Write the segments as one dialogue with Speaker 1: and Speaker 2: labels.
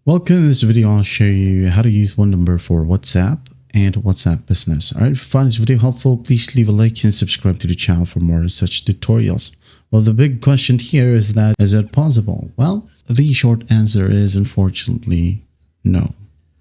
Speaker 1: Welcome to this video. I'll show you how to use one number for WhatsApp and WhatsApp Business. All right, if you find this video helpful, please leave a like and subscribe to the channel for more such tutorials. Well, the big question here is that, is it possible? Well, the short answer is unfortunately no.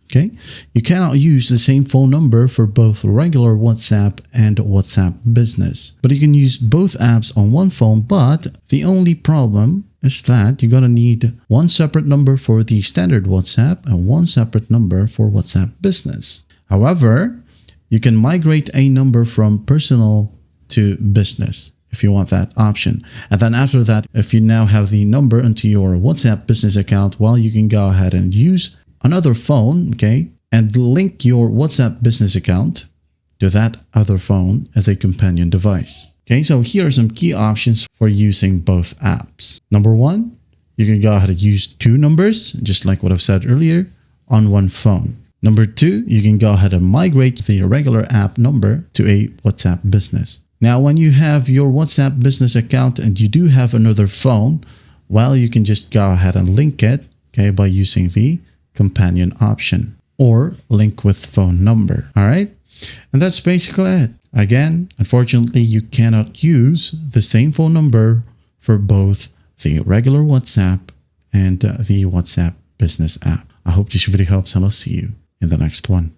Speaker 1: Okay, you cannot use the same phone number for both regular WhatsApp and WhatsApp Business, but you can use both apps on one phone. But the only problem is that you're gonna need one separate number for the standard WhatsApp and one separate number for WhatsApp Business. However, you can migrate a number from personal to business if you want that option. And then after that, if you now have the number into your WhatsApp Business account, well, you can go ahead and use another phone, okay, and link your WhatsApp Business account to that other phone as a companion device. Okay, so here are some key options for using both apps. Number one, you can go ahead and use two numbers, just like what I've said earlier, on one phone. Number two, you can go ahead and migrate the regular app number to a WhatsApp Business. Now, when you have your WhatsApp Business account and you do have another phone, well, you can just go ahead and link it, okay, by using the companion option or link with phone number. All right, and that's basically it. Again, unfortunately, you cannot use the same phone number for both the regular WhatsApp and the WhatsApp Business app. I hope this video helps, and I'll see you in the next one.